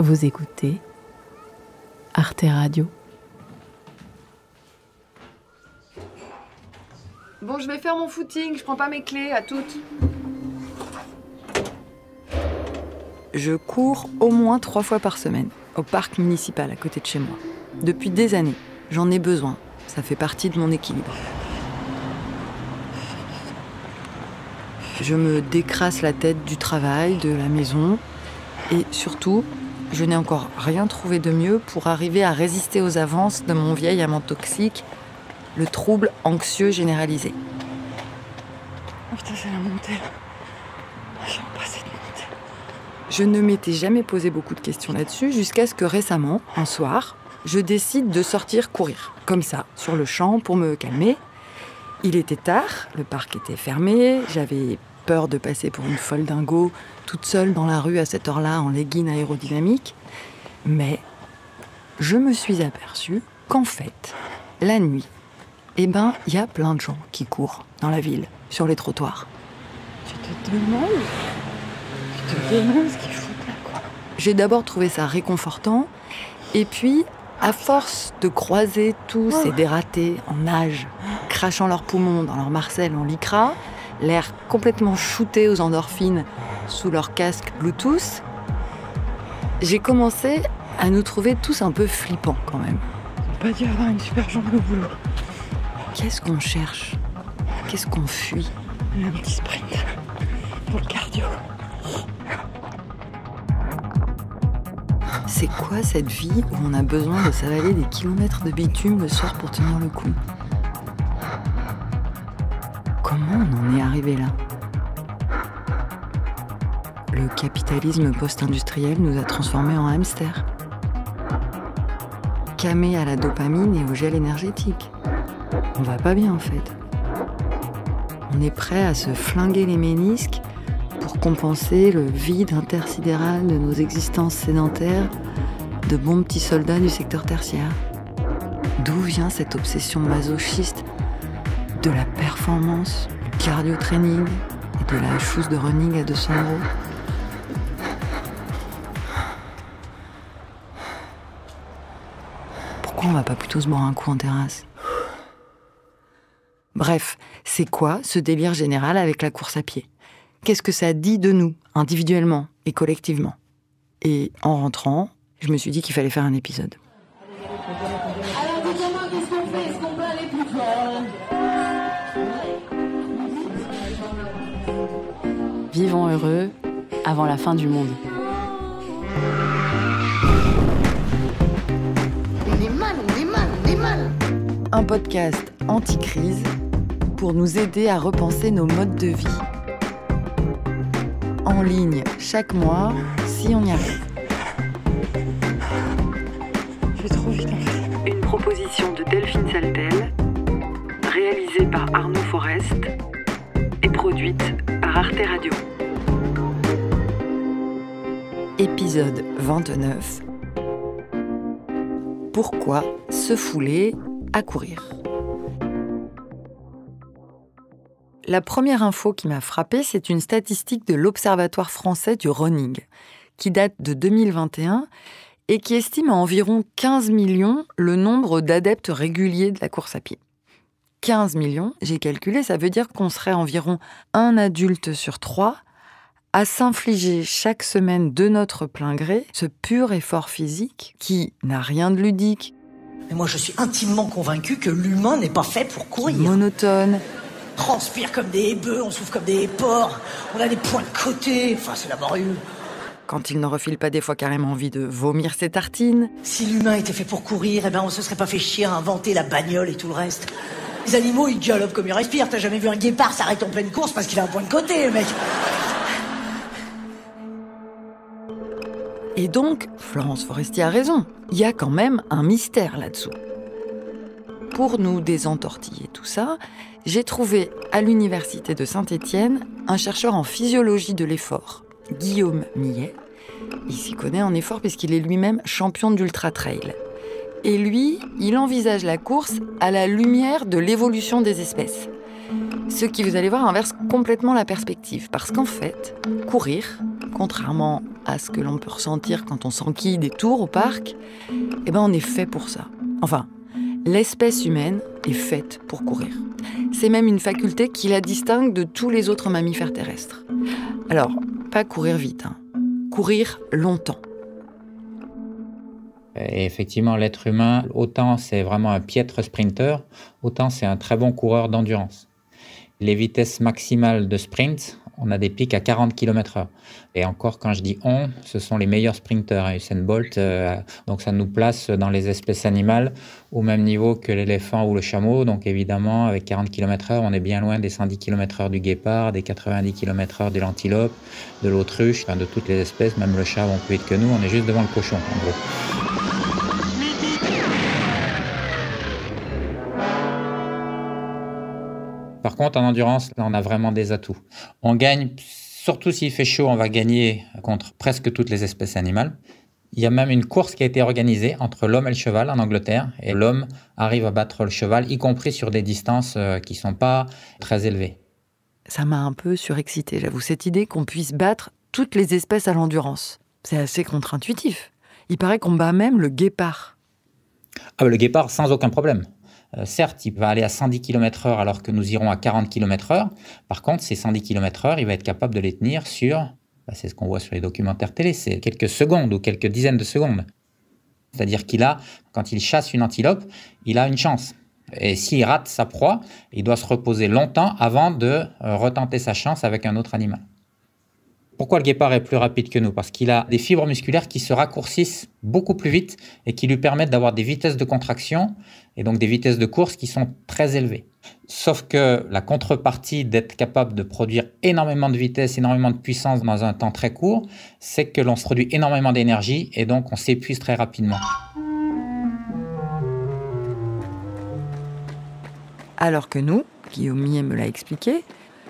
Vous écoutez Arte Radio. Bon, je vais faire mon footing, je prends pas mes clés, à toutes. Je cours au moins 3 fois par semaine, au parc municipal à côté de chez moi. Depuis des années, j'en ai besoin. Ça fait partie de mon équilibre. Je me décrasse la tête du travail, de la maison. Et surtout, je n'ai encore rien trouvé de mieux pour arriver à résister aux avances de mon vieil amant toxique, le trouble anxieux généralisé. Oh putain, c'est la montée là. J'aime pas cette montée. Je ne m'étais jamais posé beaucoup de questions là-dessus jusqu'à ce que récemment, un soir, je décide de sortir courir, comme ça, sur le champ pour me calmer. Il était tard, le parc était fermé, j'avais peur de passer pour une folle dingo, toute seule dans la rue à cette heure-là en legging aérodynamique. Mais je me suis aperçue qu'en fait, la nuit, il y a plein de gens qui courent dans la ville, sur les trottoirs. Tu te demandes ce qu'ils foutent là, quoi. J'ai d'abord trouvé ça réconfortant, et puis, à force de croiser tous ces dératés en nage, crachant leurs poumons dans leur marcel en lycra, l'air complètement shooté aux endorphines sous leur casque Bluetooth, j'ai commencé à nous trouver tous un peu flippants quand même. On peut pas dire avoir une super jambe au boulot. Qu'est-ce qu'on cherche? Qu'est-ce qu'on fuit? Un petit sprint pour le cardio. C'est quoi cette vie où on a besoin de s'avaler des kilomètres de bitume le soir pour tenir le coup? Comment on en est arrivé là? Le capitalisme post-industriel nous a transformés en hamsters. Camés à la dopamine et au gel énergétique. On va pas bien en fait. On est prêt à se flinguer les ménisques pour compenser le vide intersidéral de nos existences sédentaires de bons petits soldats du secteur tertiaire. D'où vient cette obsession masochiste de la performance, du cardio-training et de la chose de running à 200 €? Pourquoi on va pas plutôt se boire un coup en terrasse? Bref, c'est quoi ce délire général avec la course à pied? Qu'est-ce que ça dit de nous, individuellement et collectivement? Et en rentrant, je me suis dit qu'il fallait faire un épisode. Alors dites-moi, qu'est-ce qu'on fait? Est-ce qu'on peut aller plus fort? Vivons heureux avant la fin du monde. On est mal. Un podcast anti-crise pour nous aider à repenser nos modes de vie. En ligne chaque mois, si on y arrive. Je vais trop vite en fait. Une proposition de Delphine Saltel, réalisée par Arnaud Forest et produite par Arte Radio. Épisode 29. Pourquoi se fouler à courir? La première info qui m'a frappée, c'est une statistique de l'Observatoire français du running, qui date de 2021 et qui estime à environ 15 millions le nombre d'adeptes réguliers de la course à pied. 15 millions, j'ai calculé, ça veut dire qu'on serait environ un adulte sur 3 à s'infliger chaque semaine de notre plein gré ce pur effort physique qui n'a rien de ludique. Mais moi, je suis intimement convaincu que l'humain n'est pas fait pour courir. Monotone. On transpire comme des bœufs, on souffle comme des porcs, on a des points de côté, enfin c'est laborieux. Quand il ne refile pas des fois carrément envie de vomir ses tartines. Si l'humain était fait pour courir, on se serait pas fait chier à inventer la bagnole et tout le reste. Les animaux, ils galopent comme ils respirent. T'as jamais vu un guépard s'arrêter en pleine course parce qu'il a un point de côté, le mec. Et donc, Florence Foresti a raison. Il y a quand même un mystère là-dessous. Pour nous désentortiller tout ça, j'ai trouvé à l'université de Saint-Étienne un chercheur en physiologie de l'effort, Guillaume Millet. Il s'y connaît en effort puisqu'il est lui-même champion d'ultra-trail. Et lui, il envisage la course à la lumière de l'évolution des espèces. Ce qui, vous allez voir, inverse complètement la perspective. Parce qu'en fait, courir, contrairement à ce que l'on peut ressentir quand on s'enquille des tours au parc, on est fait pour ça. Enfin, l'espèce humaine est faite pour courir. C'est même une faculté qui la distingue de tous les autres mammifères terrestres. Alors, pas courir vite, courir longtemps. Et effectivement, l'être humain, autant c'est vraiment un piètre sprinter, autant c'est un très bon coureur d'endurance. Les vitesses maximales de sprint, on a des pics à 40 km/h. Et encore, quand je dis on, ce sont les meilleurs sprinters. Usain Bolt, donc ça nous place dans les espèces animales au même niveau que l'éléphant ou le chameau. Donc évidemment, avec 40 km/h, on est bien loin des 110 km/h du guépard, des 90 km/h de l'antilope, de l'autruche, de toutes les espèces. Même le chat va plus vite que nous, on est juste devant le cochon, en gros. Par contre, en endurance, là, on a vraiment des atouts. On gagne, surtout s'il fait chaud, on va gagner contre presque toutes les espèces animales. Il y a même une course qui a été organisée entre l'homme et le cheval en Angleterre. Et l'homme arrive à battre le cheval, y compris sur des distances qui ne sont pas très élevées. Ça m'a un peu surexcité, j'avoue, cette idée qu'on puisse battre toutes les espèces à l'endurance. C'est assez contre-intuitif. Il paraît qu'on bat même le guépard. Le guépard, sans aucun problème. Certes, il va aller à 110 km/h alors que nous irons à 40 km/h. Par contre, ces 110 km/h, il va être capable de les tenir sur, c'est ce qu'on voit sur les documentaires télé, c'est quelques secondes ou quelques dizaines de secondes. C'est-à-dire quand il chasse une antilope, il a une chance. Et s'il rate sa proie, il doit se reposer longtemps avant de retenter sa chance avec un autre animal. Pourquoi le guépard est plus rapide que nous? Parce qu'il a des fibres musculaires qui se raccourcissent beaucoup plus vite et qui lui permettent d'avoir des vitesses de contraction et donc des vitesses de course qui sont très élevées. Sauf que la contrepartie d'être capable de produire énormément de vitesse, énormément de puissance dans un temps très court, c'est que l'on se produit énormément d'énergie et donc on s'épuise très rapidement. Alors que nous, Guillaume Millet me l'a expliqué,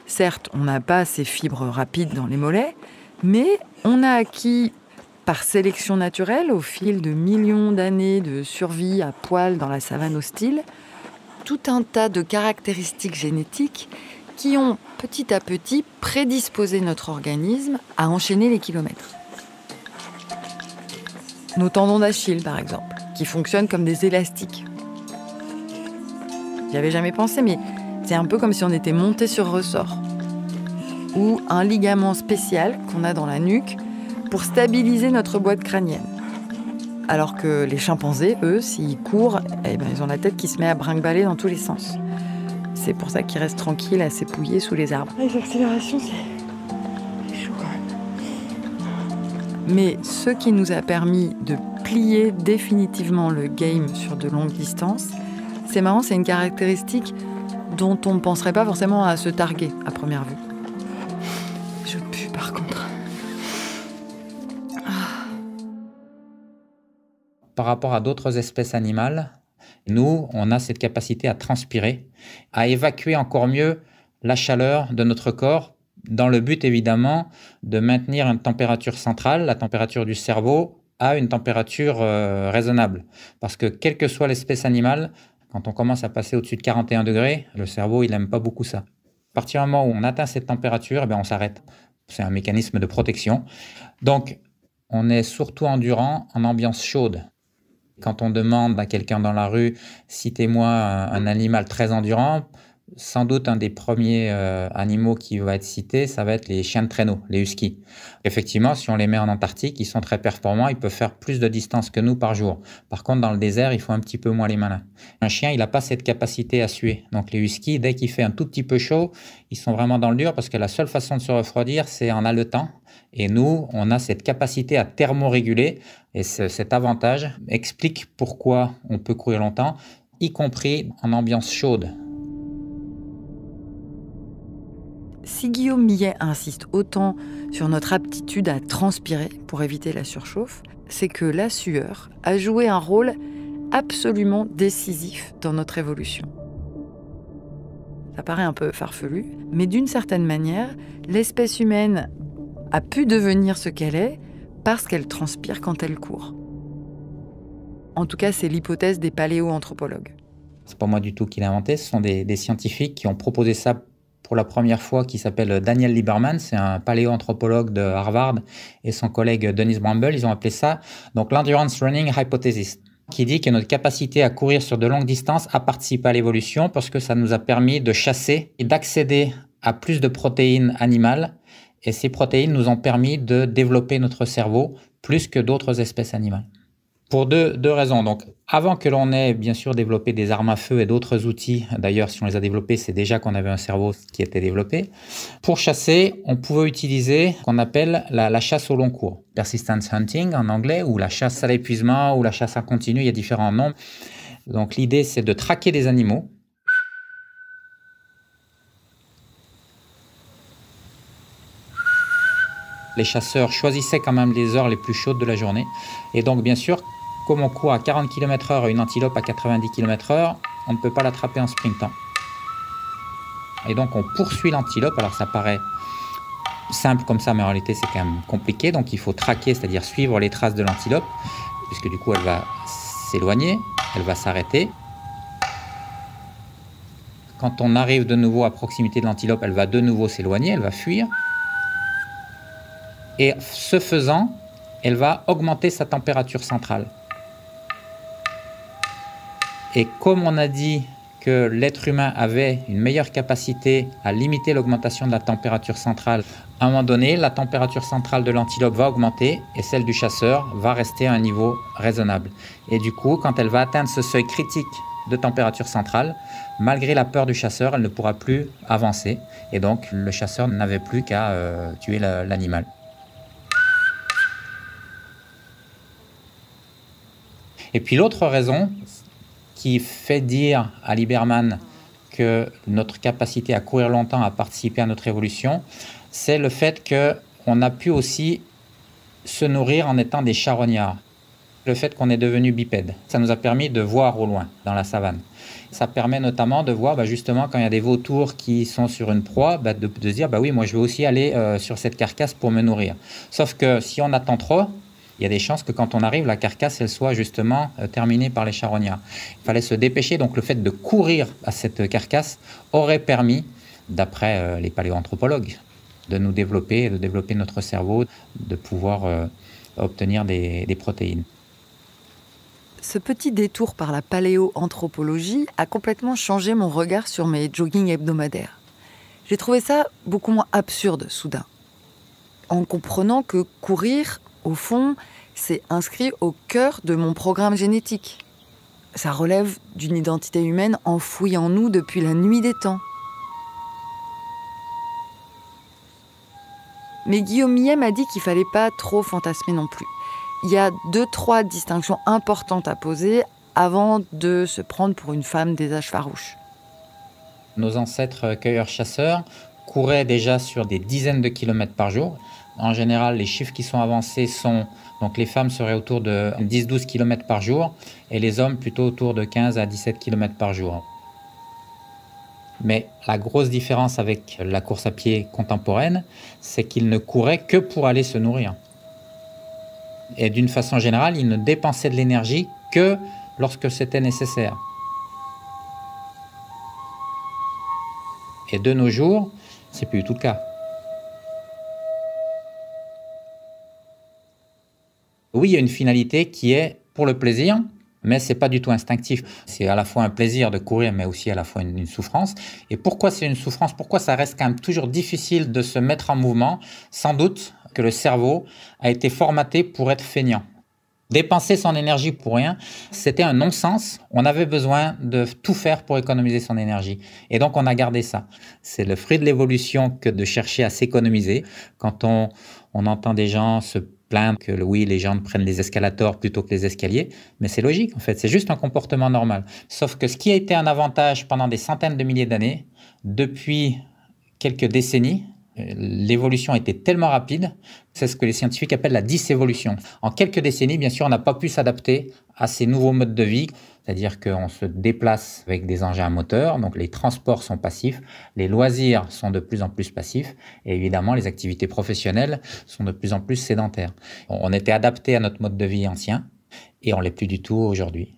certes, on n'a pas ces fibres rapides dans les mollets, mais on a acquis, par sélection naturelle, au fil de millions d'années de survie à poil dans la savane hostile, tout un tas de caractéristiques génétiques qui ont petit à petit prédisposé notre organisme à enchaîner les kilomètres. Nos tendons d'Achille, par exemple, qui fonctionnent comme des élastiques. J'y avais jamais pensé, mais c'est un peu comme si on était monté sur ressort. Ou un ligament spécial qu'on a dans la nuque pour stabiliser notre boîte crânienne. Alors que les chimpanzés, eux, s'ils courent, ils ont la tête qui se met à brinque-baller dans tous les sens. C'est pour ça qu'ils restent tranquilles à s'épouiller sous les arbres. Les accélérations, c'est chaud quand même. Mais ce qui nous a permis de plier définitivement le game sur de longues distances, c'est marrant, c'est une caractéristique dont on ne penserait pas forcément à se targuer à première vue. Je pue par contre. Par rapport à d'autres espèces animales, nous, on a cette capacité à transpirer, à évacuer encore mieux la chaleur de notre corps, dans le but évidemment de maintenir une température centrale, la température du cerveau, à une température raisonnable. Parce que quelle que soit l'espèce animale, quand on commence à passer au-dessus de 41 degrés, le cerveau, il n'aime pas beaucoup ça. À partir du moment où on atteint cette température, on s'arrête. C'est un mécanisme de protection. Donc, on est surtout endurant en ambiance chaude. Quand on demande à quelqu'un dans la rue, citez-moi un animal très endurant, sans doute un des premiers animaux qui va être cité, ça va être les chiens de traîneau, les huskies. Effectivement, si on les met en Antarctique, ils sont très performants, ils peuvent faire plus de distance que nous par jour. Par contre, dans le désert, il faut un petit peu moins les malins. Un chien, il n'a pas cette capacité à suer. Donc les huskies, dès qu'il fait un tout petit peu chaud, ils sont vraiment dans le dur parce que la seule façon de se refroidir, c'est en haletant. Et nous, on a cette capacité à thermoréguler et cet avantage explique pourquoi on peut courir longtemps, y compris en ambiance chaude. Si Guillaume Millet insiste autant sur notre aptitude à transpirer pour éviter la surchauffe, c'est que la sueur a joué un rôle absolument décisif dans notre évolution. Ça paraît un peu farfelu, mais d'une certaine manière, l'espèce humaine a pu devenir ce qu'elle est parce qu'elle transpire quand elle court. En tout cas, c'est l'hypothèse des paléoanthropologues. C'est pas moi du tout qui l'ai inventé, ce sont des scientifiques qui ont proposé ça pour la première fois qui s'appelle Daniel Lieberman, c'est un paléoanthropologue de Harvard, et son collègue Dennis Bramble, ils ont appelé ça donc l'Endurance Running Hypothesis, qui dit que notre capacité à courir sur de longues distances a participé à l'évolution parce que ça nous a permis de chasser et d'accéder à plus de protéines animales. Et ces protéines nous ont permis de développer notre cerveau plus que d'autres espèces animales. Pour deux raisons. Donc, avant que l'on ait bien sûr développé des armes à feu et d'autres outils, d'ailleurs, si on les a développés, c'est déjà qu'on avait un cerveau qui était développé. Pour chasser, on pouvait utiliser ce qu'on appelle la chasse au long cours. Persistence hunting en anglais, ou la chasse à l'épuisement, ou la chasse en continu, il y a différents noms. Donc, l'idée, c'est de traquer des animaux. Les chasseurs choisissaient quand même les heures les plus chaudes de la journée. Et donc, bien sûr, comme on court à 40 km/h et une antilope à 90 km/h, on ne peut pas l'attraper en sprintant. Et donc, on poursuit l'antilope. Alors, ça paraît simple comme ça, mais en réalité, c'est quand même compliqué. Donc, il faut traquer, c'est-à-dire suivre les traces de l'antilope, puisque du coup, elle va s'éloigner, elle va s'arrêter. Quand on arrive de nouveau à proximité de l'antilope, elle va de nouveau s'éloigner, elle va fuir. Et ce faisant, elle va augmenter sa température centrale. Et comme on a dit que l'être humain avait une meilleure capacité à limiter l'augmentation de la température centrale, à un moment donné, la température centrale de l'antilope va augmenter et celle du chasseur va rester à un niveau raisonnable. Et du coup, quand elle va atteindre ce seuil critique de température centrale, malgré la peur du chasseur, elle ne pourra plus avancer. Et donc, le chasseur n'avait plus qu'à tuer l'animal. Et puis l'autre raison qui fait dire à Lieberman que notre capacité à courir longtemps a participé à notre évolution, c'est le fait qu'on a pu aussi se nourrir en étant des charognards. Le fait qu'on est devenu bipède, ça nous a permis de voir au loin dans la savane. Ça permet notamment de voir justement quand il y a des vautours qui sont sur une proie, de se dire oui, moi je veux aussi aller sur cette carcasse pour me nourrir. Sauf que si on attend trop, il y a des chances que quand on arrive, la carcasse, elle soit justement terminée par les charognards. Il fallait se dépêcher, donc le fait de courir à cette carcasse aurait permis, d'après les paléoanthropologues, de nous développer, de développer notre cerveau, de pouvoir obtenir des protéines. Ce petit détour par la paléoanthropologie a complètement changé mon regard sur mes joggings hebdomadaires. J'ai trouvé ça beaucoup moins absurde soudain. En comprenant que courir, au fond, c'est inscrit au cœur de mon programme génétique. Ça relève d'une identité humaine enfouie en nous depuis la nuit des temps. Mais Guillaume Millet m'a dit qu'il ne fallait pas trop fantasmer non plus. Il y a 2-3 distinctions importantes à poser avant de se prendre pour une femme des âges farouches. Nos ancêtres cueilleurs-chasseurs couraient déjà sur des dizaines de kilomètres par jour. En général, les chiffres qui sont avancés sont... Donc les femmes seraient autour de 10-12 km par jour et les hommes plutôt autour de 15 à 17 km par jour. Mais la grosse différence avec la course à pied contemporaine, c'est qu'ils ne couraient que pour aller se nourrir. Et d'une façon générale, ils ne dépensaient de l'énergie que lorsque c'était nécessaire. Et de nos jours, c'est plus du tout le cas. Oui, il y a une finalité qui est pour le plaisir, mais c'est pas du tout instinctif. C'est à la fois un plaisir de courir, mais aussi à la fois une souffrance. Et pourquoi c'est une souffrance? Pourquoi ça reste quand même toujours difficile de se mettre en mouvement? Sans doute que le cerveau a été formaté pour être feignant. Dépenser son énergie pour rien, c'était un non-sens. On avait besoin de tout faire pour économiser son énergie. Et donc, on a gardé ça. C'est le fruit de l'évolution que de chercher à s'économiser. Quand on entend des gens se plaindre que oui, les gens prennent les escalators plutôt que les escaliers, mais c'est logique en fait, c'est juste un comportement normal. Sauf que ce qui a été un avantage pendant des centaines de milliers d'années, depuis quelques décennies, l'évolution était tellement rapide, c'est ce que les scientifiques appellent la dysévolution. En quelques décennies, bien sûr, on n'a pas pu s'adapter à ces nouveaux modes de vie, c'est-à-dire qu'on se déplace avec des engins à moteur, donc les transports sont passifs, les loisirs sont de plus en plus passifs, et évidemment, les activités professionnelles sont de plus en plus sédentaires. On était adapté à notre mode de vie ancien, et on ne l'est plus du tout aujourd'hui.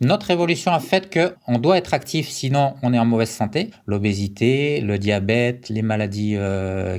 Notre évolution a fait qu'on doit être actif, sinon on est en mauvaise santé. L'obésité, le diabète, les maladies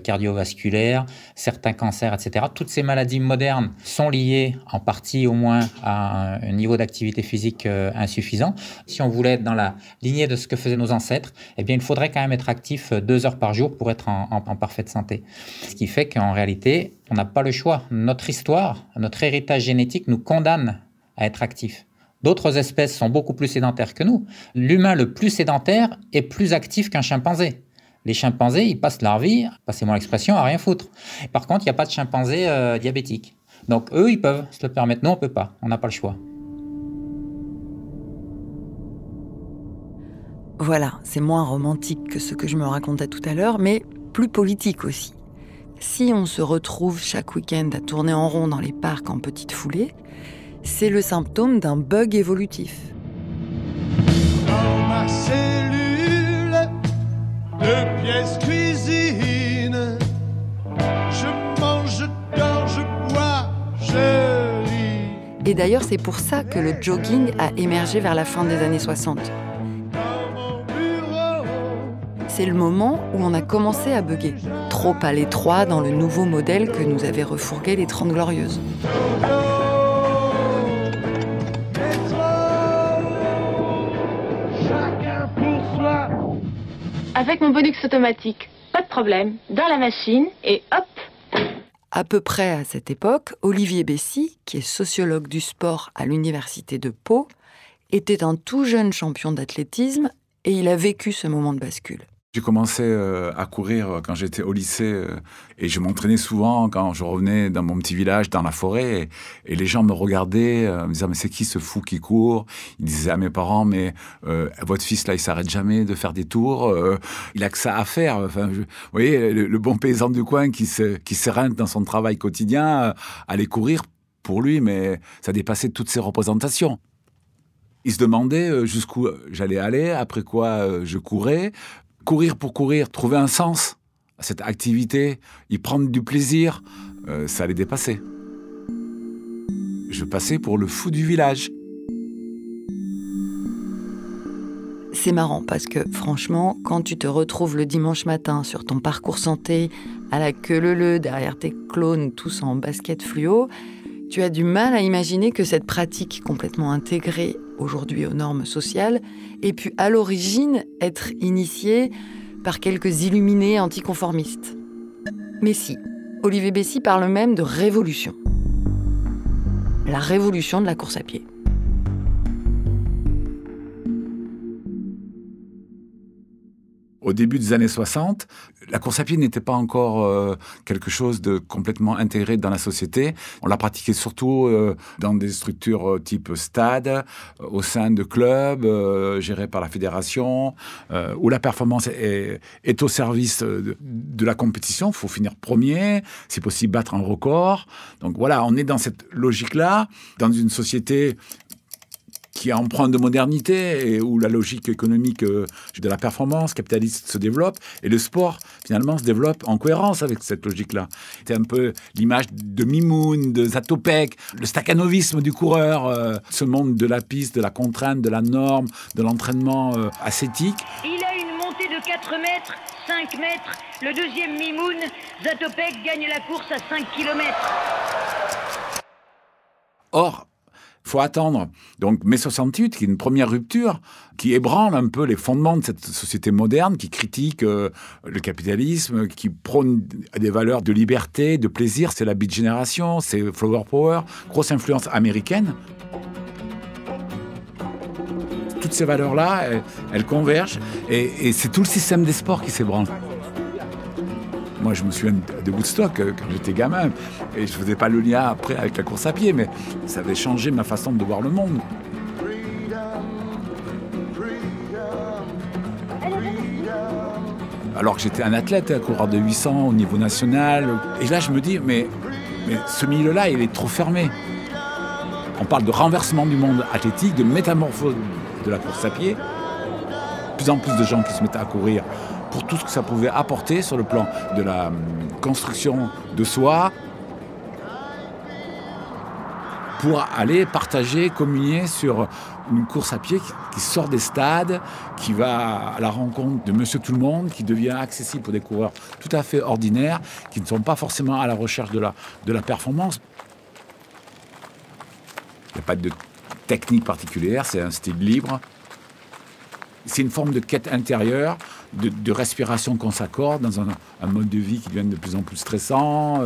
cardiovasculaires, certains cancers, etc. Toutes ces maladies modernes sont liées en partie au moins à un niveau d'activité physique insuffisant. Si on voulait être dans la lignée de ce que faisaient nos ancêtres, eh bien il faudrait quand même être actif 2 heures par jour pour être en parfaite santé. Ce qui fait qu'en réalité, on n'a pas le choix. Notre histoire, notre héritage génétique nous condamne à être actif. D'autres espèces sont beaucoup plus sédentaires que nous. L'humain le plus sédentaire est plus actif qu'un chimpanzé. Les chimpanzés, ils passent leur vie, passez-moi l'expression, à rien foutre. Par contre, il n'y a pas de chimpanzés diabétiques. Donc eux, ils peuvent se le permettre. Nous, on ne peut pas. On n'a pas le choix. Voilà, c'est moins romantique que ce que je me racontais tout à l'heure, mais plus politique aussi. Si on se retrouve chaque week-end à tourner en rond dans les parcs en petite foulée, c'est le symptôme d'un bug évolutif. Dans ma cellule de pièce cuisine, je mange, je dors, je bois, je lis. Et d'ailleurs, c'est pour ça que le jogging a émergé vers la fin des années 60. C'est le moment où on a commencé à bugger, trop à l'étroit dans le nouveau modèle que nous avaient refourgué les 30 Glorieuses. Avec mon Bonux automatique, pas de problème, dans la machine et hop. À peu près à cette époque, Olivier Bessy, qui est sociologue du sport à l'université de Pau, était un tout jeune champion d'athlétisme et il a vécu ce moment de bascule. J'ai commencé à courir quand j'étais au lycée et je m'entraînais souvent quand je revenais dans mon petit village, dans la forêt. Et les gens me regardaient, me disaient « Mais c'est qui ce fou qui court ?» Ils disaient à mes parents « Mais votre fils, là, il s'arrête jamais de faire des tours. Il a que ça à faire. » Enfin, vous voyez, le bon paysan du coin qui s'éreinte dans son travail quotidien, aller courir pour lui, mais ça dépassait toutes ses représentations. Il se demandait jusqu'où j'allais aller, après quoi je courais. Courir pour courir, trouver un sens à cette activité, y prendre du plaisir, ça allait dépasser. Je passais pour le fou du village. C'est marrant parce que franchement, quand tu te retrouves le dimanche matin sur ton parcours santé, à la queue leu-leu derrière tes clones tous en basket fluo, tu as du mal à imaginer que cette pratique complètement intégrée aujourd'hui aux normes sociales ait pu à l'origine être initiée par quelques illuminés anticonformistes. Mais si, Olivier Bessy parle même de révolution. La révolution de la course à pied. Au début des années 60, la course à pied n'était pas encore quelque chose de complètement intégré dans la société. On la pratiquait surtout dans des structures type stade, au sein de clubs gérés par la fédération, où la performance est au service de la compétition. Il faut finir premier, si possible battre un record. Donc voilà, on est dans cette logique-là, dans une société qui est empreinte de modernité et où la logique économique de la performance capitaliste se développe et le sport, finalement, se développe en cohérence avec cette logique-là. C'est un peu l'image de Mimoun, de Zatopek, le stakhanovisme du coureur, ce monde de la piste, de la contrainte, de la norme, de l'entraînement ascétique. Il a une montée de 4 mètres, 5 mètres. Le deuxième Mimoun, Zatopek, gagne la course à 5 km. Or, il faut attendre. Donc, mai 68, qui est une première rupture, qui ébranle un peu les fondements de cette société moderne, qui critique le capitalisme, qui prône des valeurs de liberté, de plaisir. C'est la Beat Generation, c'est Flower Power, grosse influence américaine. Toutes ces valeurs-là, elles convergent, et c'est tout le système des sports qui s'ébranle. Moi, je me souviens de Woodstock quand j'étais gamin. Et je ne faisais pas le lien après avec la course à pied, mais ça avait changé ma façon de voir le monde. Alors que j'étais un athlète, un coureur de 800 au niveau national. Et là, je me dis, mais ce milieu-là, il est trop fermé. On parle de renversement du monde athlétique, de métamorphose de la course à pied. De plus en plus de gens qui se mettent à courir pour tout ce que ça pouvait apporter sur le plan de la construction de soi. pour aller partager, communier sur une course à pied qui sort des stades, qui va à la rencontre de monsieur tout le monde, qui devient accessible pour des coureurs tout à fait ordinaires, qui ne sont pas forcément à la recherche de la performance. Il n'y a pas de technique particulière, c'est un style libre. C'est une forme de quête intérieure, de respiration qu'on s'accorde dans un mode de vie qui devient de plus en plus stressant.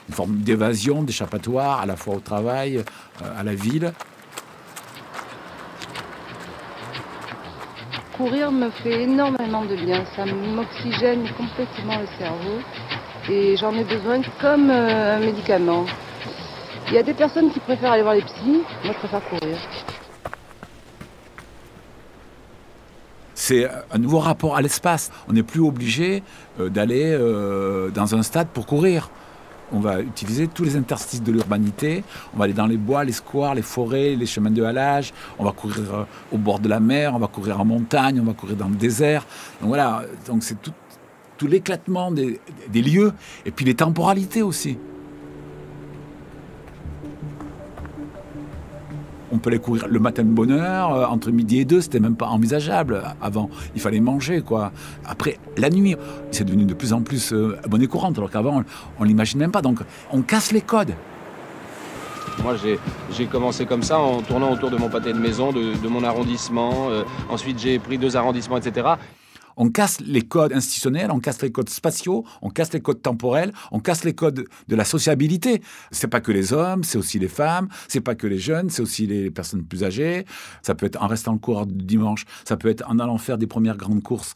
Une forme d'évasion, d'échappatoire, à la fois au travail, à la ville. Courir me fait énormément de bien, ça m'oxygène complètement le cerveau et j'en ai besoin comme un médicament. Il y a des personnes qui préfèrent aller voir les psys, moi je préfère courir. C'est un nouveau rapport à l'espace. On n'est plus obligé d'aller dans un stade pour courir. On va utiliser tous les interstices de l'urbanité. On va aller dans les bois, les squares, les forêts, les chemins de halage. On va courir au bord de la mer, on va courir en montagne, on va courir dans le désert. Donc voilà, donc c'est tout l'éclatement des lieux et puis les temporalités aussi. On peut aller courir le matin de bonne heure, entre midi et 2, c'était même pas envisageable. Avant, il fallait manger, quoi. Après, la nuit, c'est devenu de plus en plus monnaie courante, alors qu'avant, on l'imagine même pas. Donc, on casse les codes. Moi, j'ai commencé comme ça, en tournant autour de mon pâté de maison, de mon arrondissement. Ensuite, j'ai pris 2 arrondissements, etc. On casse les codes institutionnels, on casse les codes spatiaux, on casse les codes temporels, on casse les codes de la sociabilité. C'est pas que les hommes, c'est aussi les femmes, c'est pas que les jeunes, c'est aussi les personnes plus âgées. Ça peut être en restant le coureur du dimanche, ça peut être en allant faire des premières grandes courses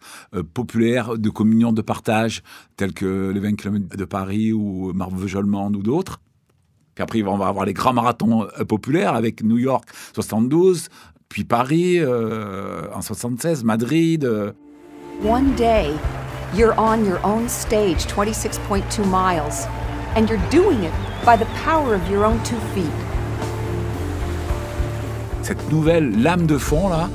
populaires de communion, de partage, telles que les 20 km de Paris ou Marvejols-Mende ou d'autres. Puis après, on va avoir les grands marathons populaires avec New York 72, puis Paris en 76, Madrid. One day, you're on your own stage, 26.2 miles, and you're doing it by the power of your own 2 feet. Cette nouvelle lame de fond, là,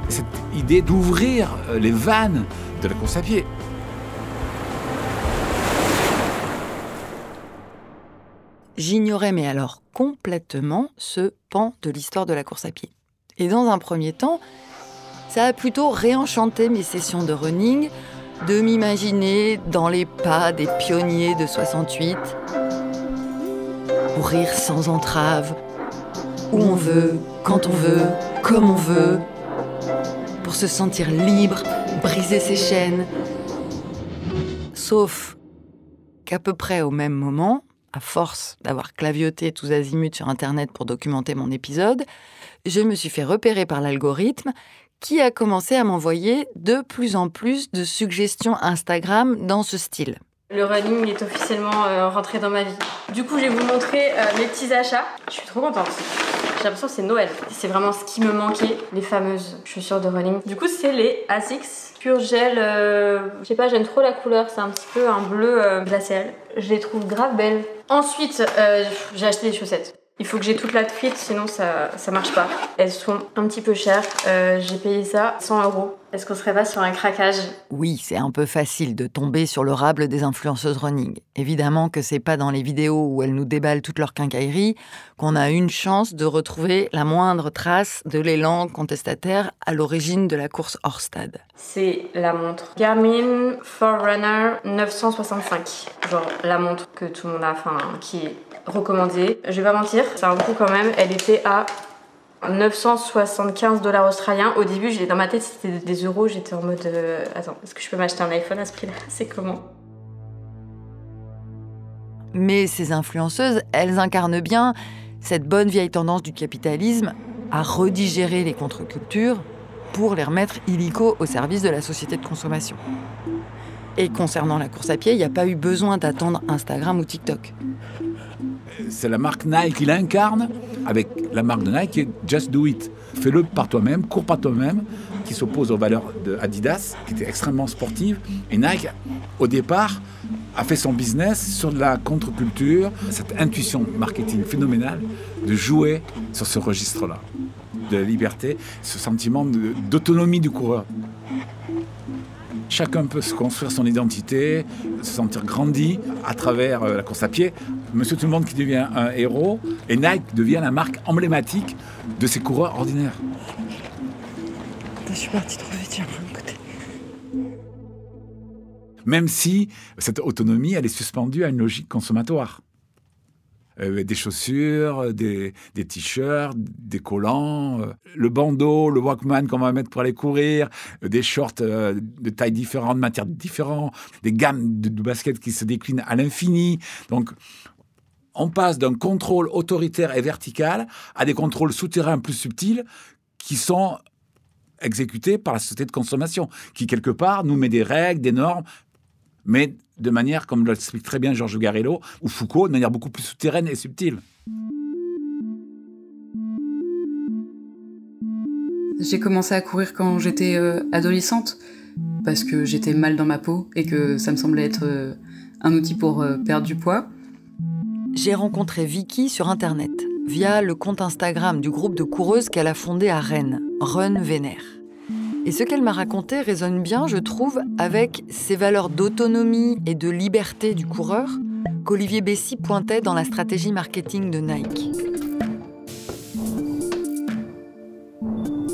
cette idée d'ouvrir les vannes de la course à pied. J'ignorais, mais alors complètement, ce pan de l'histoire de la course à pied. Et dans un premier temps, ça a plutôt réenchanté mes sessions de running, de m'imaginer dans les pas des pionniers de 68, courir sans entrave, où on veut, quand on veut, comme on veut, pour se sentir libre, briser ses chaînes. Sauf qu'à peu près au même moment, à force d'avoir clavioté tous azimuts sur Internet pour documenter mon épisode, je me suis fait repérer par l'algorithme qui a commencé à m'envoyer de plus en plus de suggestions Instagram dans ce style. Le running est officiellement rentré dans ma vie. Du coup, je vais vous montrer mes petits achats. Je suis trop contente. J'ai l'impression que c'est Noël. C'est vraiment ce qui me manquait, les fameuses chaussures de running. Du coup, c'est les Asics Pure Gel. Je sais pas, j'aime trop la couleur. C'est un petit peu un bleu glacial. Je les trouve grave belles. Ensuite, j'ai acheté des chaussettes. Il faut que j'ai toute la fit, sinon ça marche pas. Elles sont un petit peu chères. J'ai payé ça 100 €. Est-ce qu'on serait pas sur un craquage? Oui, c'est un peu facile de tomber sur le rable des influenceuses running. Évidemment que c'est pas dans les vidéos où elles nous déballent toute leur quincaillerie qu'on a une chance de retrouver la moindre trace de l'élan contestataire à l'origine de la course hors stade. C'est la montre Garmin Forerunner 965. Genre la montre que tout le monde a, enfin qui est recommandée. Je vais pas mentir, c'est un coup quand même. Elle était à 975 $ australiens. Au début, dans ma tête, c'était des euros. J'étais en mode attends, est-ce que je peux m'acheter un iPhone à ce prix-là? C'est comment? Mais ces influenceuses, elles incarnent bien cette bonne vieille tendance du capitalisme à redigérer les contre-cultures pour les remettre illico au service de la société de consommation. Et concernant la course à pied, il n'y a pas eu besoin d'attendre Instagram ou TikTok. C'est la marque Nike qui l'incarne avec la marque de Nike qui est Just Do It. Fais-le par toi-même, cours par toi-même, qui s'oppose aux valeurs de Adidas, qui étaient extrêmement sportives. Et Nike, au départ, a fait son business sur de la contre-culture, cette intuition marketing phénoménale de jouer sur ce registre-là, de la liberté, ce sentiment d'autonomie du coureur. Chacun peut se construire son identité, se sentir grandi à travers la course à pied. Monsieur Tout-le-Monde qui devient un héros et Nike devient la marque emblématique de ces coureurs ordinaires. Je suis partie trop vite, j'ai un peu de côté. Même si cette autonomie, elle est suspendue à une logique consommatoire. Des chaussures, des t-shirts, des collants, le bandeau, le Walkman qu'on va mettre pour aller courir, des shorts de tailles différentes, de matières différentes, des gammes de baskets qui se déclinent à l'infini. Donc, on passe d'un contrôle autoritaire et vertical à des contrôles souterrains plus subtils qui sont exécutés par la société de consommation, qui quelque part nous met des règles, des normes, mais de manière, comme l'explique très bien Georges Garello ou Foucault, de manière beaucoup plus souterraine et subtile. J'ai commencé à courir quand j'étais adolescente, parce que j'étais mal dans ma peau et que ça me semblait être un outil pour perdre du poids. J'ai rencontré Vicky sur Internet, via le compte Instagram du groupe de coureuses qu'elle a fondé à Rennes, Run Vénère. Et ce qu'elle m'a raconté résonne bien, je trouve, avec ces valeurs d'autonomie et de liberté du coureur qu'Olivier Bessy pointait dans la stratégie marketing de Nike.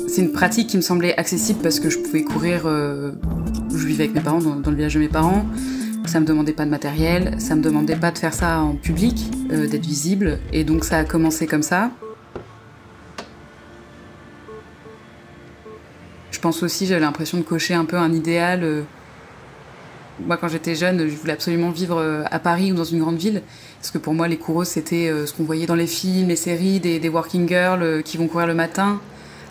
C'est une pratique qui me semblait accessible parce que je pouvais courir, je vivais avec mes parents, dans le village de mes parents. Ça me demandait pas de matériel, ça me demandait pas de faire ça en public, d'être visible. Et donc ça a commencé comme ça. Je pense aussi, j'avais l'impression de cocher un peu un idéal. Moi, quand j'étais jeune, je voulais absolument vivre à Paris ou dans une grande ville. Parce que pour moi, les coureuses, c'était ce qu'on voyait dans les films, les séries, des working girls qui vont courir le matin,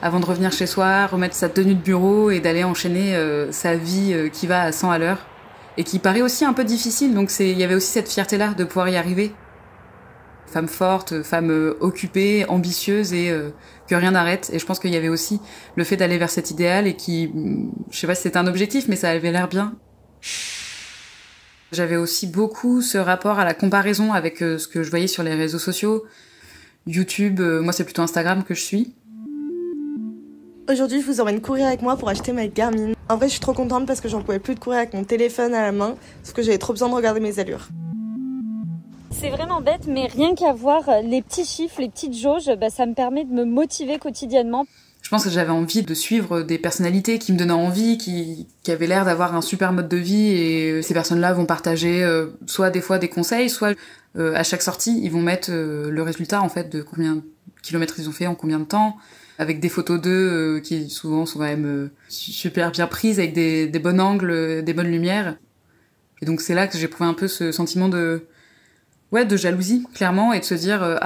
avant de revenir chez soi, remettre sa tenue de bureau et d'aller enchaîner sa vie qui va à 100 à l'heure. Et qui paraît aussi un peu difficile, donc il y avait aussi cette fierté-là de pouvoir y arriver. Femme forte, femme occupée, ambitieuse et que rien n'arrête. Et je pense qu'il y avait aussi le fait d'aller vers cet idéal et qui, je sais pas si c'était un objectif, mais ça avait l'air bien. J'avais aussi beaucoup ce rapport à la comparaison avec ce que je voyais sur les réseaux sociaux. YouTube, moi c'est plutôt Instagram que je suis. Aujourd'hui, je vous emmène courir avec moi pour acheter ma Garmin. En vrai, je suis trop contente parce que j'en pouvais plus de courir avec mon téléphone à la main, parce que j'avais trop besoin de regarder mes allures. C'est vraiment bête, mais rien qu'à voir les petits chiffres, les petites jauges, ça me permet de me motiver quotidiennement. Je pense que j'avais envie de suivre des personnalités qui me donnaient envie, qui avaient l'air d'avoir un super mode de vie, et ces personnes-là vont partager soit des fois des conseils, soit à chaque sortie, ils vont mettre le résultat en fait de combien de kilomètres ils ont fait en combien de temps, avec des photos d'eux qui souvent sont quand même super bien prises, avec des bons angles, des bonnes lumières. Et donc c'est là que j'ai éprouvé un peu ce sentiment de jalousie, clairement, et de se dire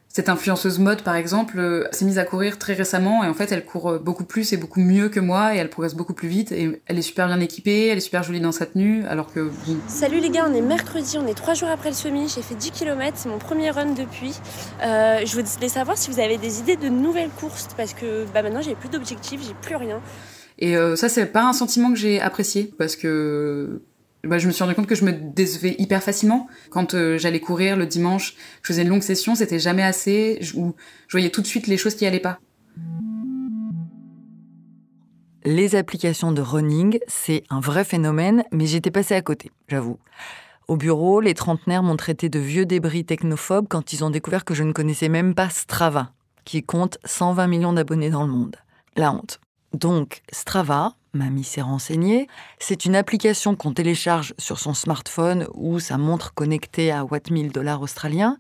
cette influenceuse mode, par exemple, s'est mise à courir très récemment, et en fait, elle court beaucoup plus et beaucoup mieux que moi, et elle progresse beaucoup plus vite, et elle est super bien équipée, elle est super jolie dans sa tenue, alors que... Bon. Salut les gars, on est mercredi, on est 3 jours après le semi, j'ai fait 10 km, c'est mon premier run depuis. Je voulais savoir si vous avez des idées de nouvelles courses, parce que maintenant, j'ai plus d'objectifs, j'ai plus rien. Et ça, c'est pas un sentiment que j'ai apprécié, parce que... je me suis rendu compte que je me décevais hyper facilement. Quand j'allais courir le dimanche, je faisais une longue session, c'était jamais assez, où je voyais tout de suite les choses qui allaient pas. Les applications de running, c'est un vrai phénomène, mais j'étais passée à côté, j'avoue. Au bureau, les trentenaires m'ont traité de vieux débris technophobes quand ils ont découvert que je ne connaissais même pas Strava, qui compte 120 millions d'abonnés dans le monde. La honte. Donc, Strava, Mamie s'est renseignée, c'est une application qu'on télécharge sur son smartphone ou sa montre connectée à $1000 australiens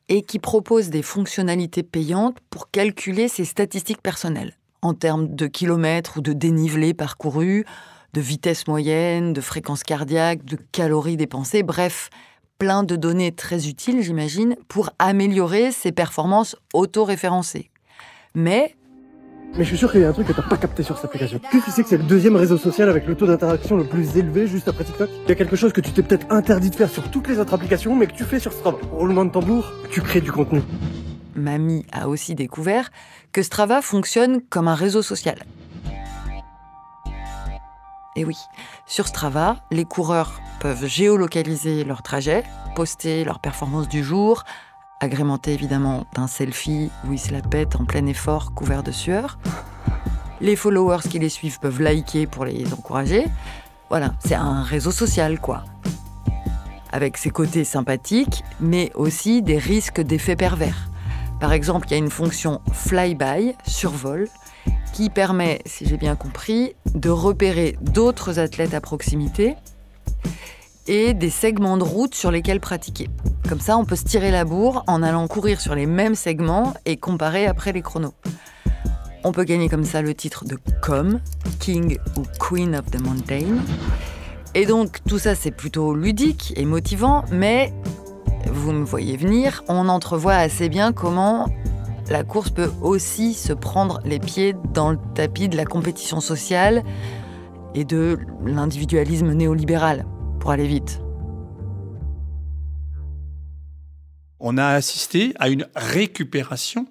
et qui propose des fonctionnalités payantes pour calculer ses statistiques personnelles en termes de kilomètres ou de dénivelé parcouru, de vitesse moyenne, de fréquence cardiaque, de calories dépensées, bref, plein de données très utiles, j'imagine, pour améliorer ses performances auto-référencées. Mais je suis sûr qu'il y a un truc que t'as pas capté sur cette application. Tu sais que c'est le deuxième réseau social avec le taux d'interaction le plus élevé juste après TikTok. Il y a quelque chose que tu t'es peut-être interdit de faire sur toutes les autres applications, mais que tu fais sur Strava. Roulement de tambour, tu crées du contenu. Mamie a aussi découvert que Strava fonctionne comme un réseau social. Et oui, sur Strava, les coureurs peuvent géolocaliser leur trajet, poster leurs performances du jour, agrémenté évidemment d'un selfie où il se la pète en plein effort, couvert de sueur. Les followers qui les suivent peuvent liker pour les encourager. Voilà, c'est un réseau social, quoi. Avec ses côtés sympathiques, mais aussi des risques d'effets pervers. Par exemple, il y a une fonction flyby, survol, qui permet, si j'ai bien compris, de repérer d'autres athlètes à proximité et des segments de route sur lesquels pratiquer. Comme ça, on peut se tirer la bourre en allant courir sur les mêmes segments et comparer après les chronos. On peut gagner comme ça le titre de COM, King ou Queen of the Mountain. Et donc, tout ça, c'est plutôt ludique et motivant, mais vous me voyez venir, on entrevoit assez bien comment la course peut aussi se prendre les pieds dans le tapis de la compétition sociale et de l'individualisme néolibéral, pour aller vite. On a assisté à une récupération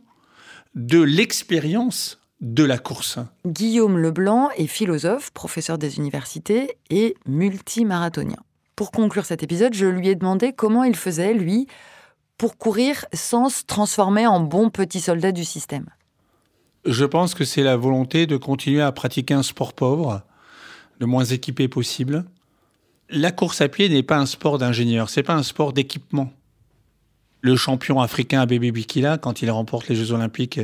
de l'expérience de la course. Guillaume Leblanc est philosophe, professeur des universités et multimarathonien. Pour conclure cet épisode, je lui ai demandé comment il faisait, lui, pour courir sans se transformer en bon petit soldat du système. Je pense que c'est la volonté de continuer à pratiquer un sport pauvre, le moins équipé possible. La course à pied n'est pas un sport d'ingénieur, c'est pas un sport d'équipement. Le champion africain Bébé Bikila, quand il remporte les Jeux Olympiques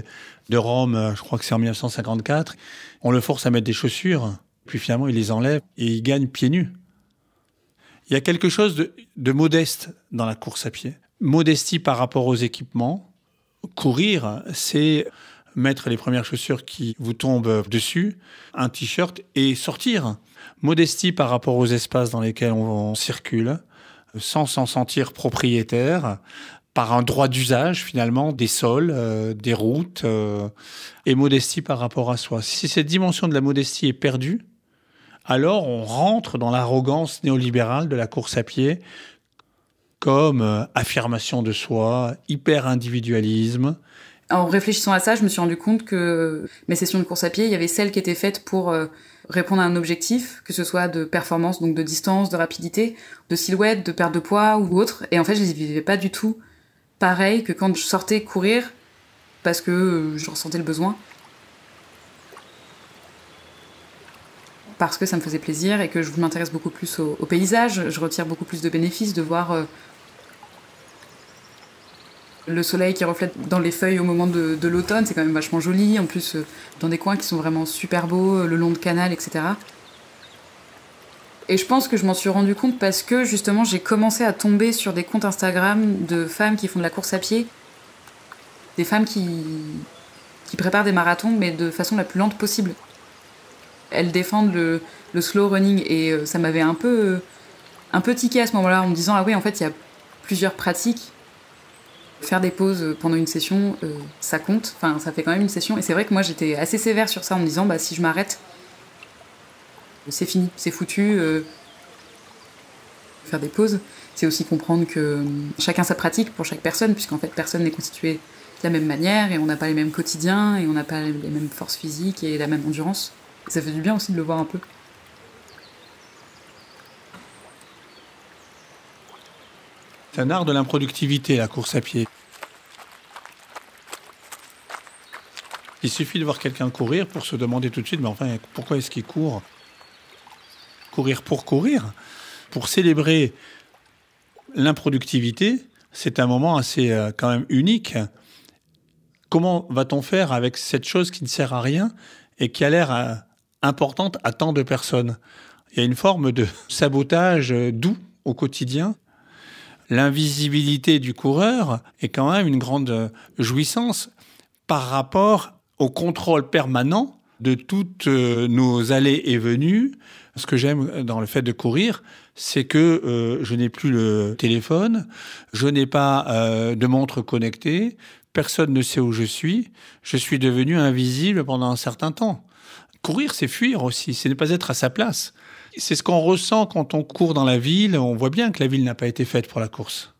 de Rome, je crois que c'est en 1954, on le force à mettre des chaussures, puis finalement il les enlève et il gagne pieds nus. Il y a quelque chose de modeste dans la course à pied. Modestie par rapport aux équipements. Courir, c'est mettre les premières chaussures qui vous tombent dessus, un t-shirt et sortir. Modestie par rapport aux espaces dans lesquels on circule, sans s'en sentir propriétaire, par un droit d'usage finalement des sols, des routes, et modestie par rapport à soi. Si cette dimension de la modestie est perdue, alors on rentre dans l'arrogance néolibérale de la course à pied comme affirmation de soi, hyper-individualisme. En réfléchissant à ça, je me suis rendu compte que mes sessions de course à pied, il y avait celles qui étaient faites pour répondre à un objectif, que ce soit de performance, donc de distance, de rapidité, de silhouette, de perte de poids ou autre. Et en fait, je les vivais pas du tout pareil que quand je sortais courir parce que je ressentais le besoin. Parce que ça me faisait plaisir et que je m'intéresse beaucoup plus au paysage, je retire beaucoup plus de bénéfices de voir le soleil qui reflète dans les feuilles au moment de l'automne, c'est quand même vachement joli, en plus dans des coins qui sont vraiment super beaux, le long de canal, etc. Et je pense que je m'en suis rendu compte parce que justement j'ai commencé à tomber sur des comptes Instagram de femmes qui font de la course à pied, des femmes qui préparent des marathons mais de façon la plus lente possible. Elles défendent le slow running et ça m'avait un peu tiqué à ce moment-là en me disant ah oui en fait il y a plusieurs pratiques. Faire des pauses pendant une session, ça compte, enfin ça fait quand même une session et c'est vrai que moi j'étais assez sévère sur ça en me disant bah si je m'arrête, c'est fini, c'est foutu. Faire des pauses, c'est aussi comprendre que chacun sa pratique pour chaque personne puisqu'en fait personne n'est constitué de la même manière et on n'a pas les mêmes quotidiens et on n'a pas les mêmes forces physiques et la même endurance. Et ça fait du bien aussi de le voir un peu. C'est un art de l'improductivité, la course à pied. Il suffit de voir quelqu'un courir pour se demander tout de suite, mais enfin, pourquoi est-ce qu'il court ? Courir, pour célébrer l'improductivité, c'est un moment assez quand même unique. Comment va-t-on faire avec cette chose qui ne sert à rien et qui a l'air importante à tant de personnes ? Il y a une forme de sabotage doux au quotidien. L'invisibilité du coureur est quand même une grande jouissance par rapport au contrôle permanent de toutes nos allées et venues. Ce que j'aime dans le fait de courir, c'est que je n'ai plus le téléphone, je n'ai pas de montre connectée, personne ne sait où je suis devenu invisible pendant un certain temps. Courir, c'est fuir aussi, c'est ne pas être à sa place. C'est ce qu'on ressent quand on court dans la ville. On voit bien que la ville n'a pas été faite pour la course.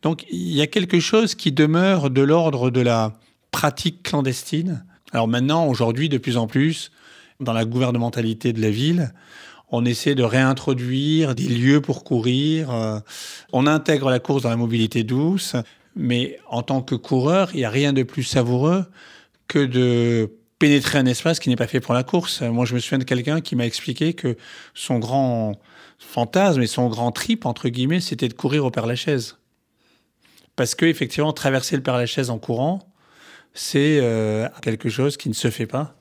Donc, il y a quelque chose qui demeure de l'ordre de la pratique clandestine. Alors maintenant, aujourd'hui, de plus en plus, dans la gouvernementalité de la ville, on essaie de réintroduire des lieux pour courir. On intègre la course dans la mobilité douce. Mais en tant que coureur, il n'y a rien de plus savoureux que de pénétrer un espace qui n'est pas fait pour la course. Moi, je me souviens de quelqu'un qui m'a expliqué que son grand fantasme et son grand trip, entre guillemets, c'était de courir au Père-Lachaise. Parce que, effectivement, traverser le Père-Lachaise en courant, c'est quelque chose qui ne se fait pas.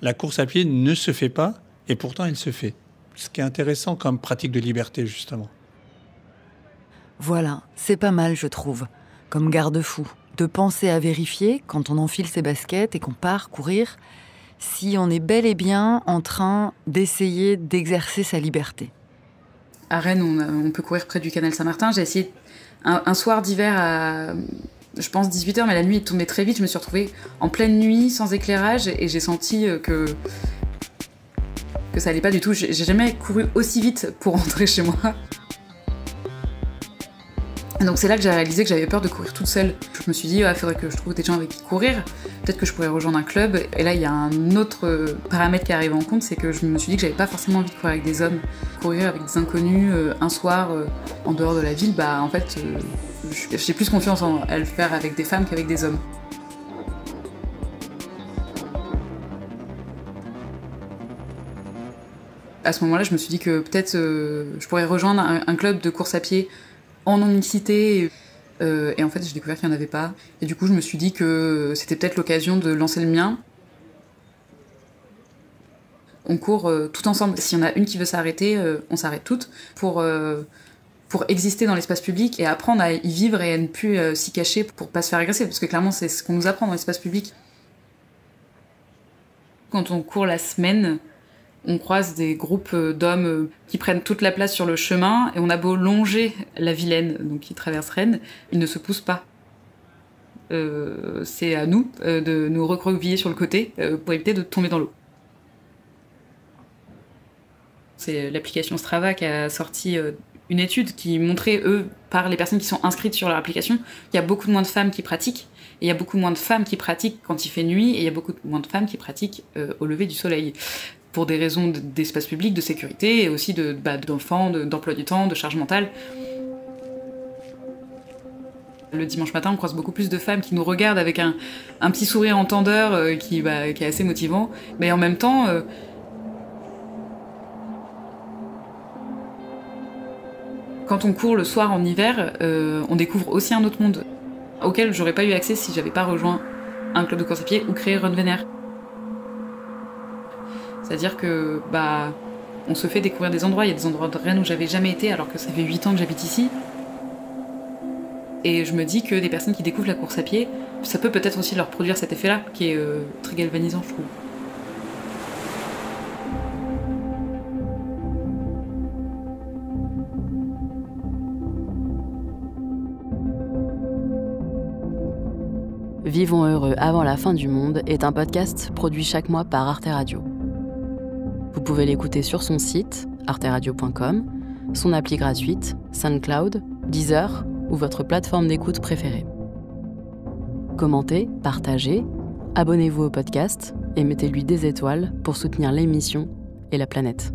La course à pied ne se fait pas, et pourtant elle se fait. Ce qui est intéressant comme pratique de liberté, justement. Voilà, c'est pas mal, je trouve, comme garde-fou, de penser à vérifier, quand on enfile ses baskets et qu'on part courir, si on est bel et bien en train d'essayer d'exercer sa liberté. À Rennes, on peut courir près du canal Saint-Martin. J'ai essayé un soir d'hiver à, je pense, 18h, mais la nuit est tombée très vite. Je me suis retrouvée en pleine nuit, sans éclairage, et j'ai senti que ça allait pas du tout. J'ai jamais couru aussi vite pour rentrer chez moi. Donc c'est là que j'ai réalisé que j'avais peur de courir toute seule. Je me suis dit, il faudrait que je trouve des gens avec qui courir. Peut-être que je pourrais rejoindre un club. Et là, il y a un autre paramètre qui arrive en compte, c'est que je me suis dit que j'avais pas forcément envie de courir avec des hommes. Courir avec des inconnus un soir en dehors de la ville, en fait, j'ai plus confiance à le faire avec des femmes qu'avec des hommes. À ce moment-là, je me suis dit que peut-être je pourrais rejoindre un club de course à pied en non-mixité, et en fait j'ai découvert qu'il n'y en avait pas, et du coup je me suis dit que c'était peut-être l'occasion de lancer le mien. On court tout ensemble, s'il y en a une qui veut s'arrêter, on s'arrête toutes, pour exister dans l'espace public et apprendre à y vivre et à ne plus s'y cacher pour pas se faire agresser, parce que clairement c'est ce qu'on nous apprend dans l'espace public. Quand on court la semaine, on croise des groupes d'hommes qui prennent toute la place sur le chemin, et on a beau longer la Vilaine, donc qui traverse Rennes, ils ne se poussent pas. C'est à nous de nous recroqueviller sur le côté pour éviter de tomber dans l'eau. C'est l'application Strava qui a sorti une étude qui montrait, par les personnes qui sont inscrites sur leur application, qu'il y a beaucoup moins de femmes qui pratiquent, et il y a beaucoup moins de femmes qui pratiquent quand il fait nuit, et il y a beaucoup moins de femmes qui pratiquent au lever du soleil. Pour des raisons d'espace public, de sécurité, et aussi d'enfants, d'emploi du temps, de charge mentale. Le dimanche matin, on croise beaucoup plus de femmes qui nous regardent avec un petit sourire entendeur qui est assez motivant, mais en même temps, quand on court le soir en hiver, on découvre aussi un autre monde auquel j'aurais pas eu accès si j'avais pas rejoint un club de course à pied ou créé Run Vénère. C'est-à-dire que on se fait découvrir des endroits. Il y a des endroits de Rennes où j'avais jamais été, alors que ça fait 8 ans que j'habite ici. Et je me dis que des personnes qui découvrent la course à pied, ça peut peut-être aussi leur produire cet effet-là, qui est très galvanisant, je trouve. Vivons heureux avant la fin du monde est un podcast produit chaque mois par Arte Radio. Vous pouvez l'écouter sur son site, arteradio.com, son appli gratuite, SoundCloud, Deezer ou votre plateforme d'écoute préférée. Commentez, partagez, abonnez-vous au podcast et mettez-lui des étoiles pour soutenir l'émission et la planète.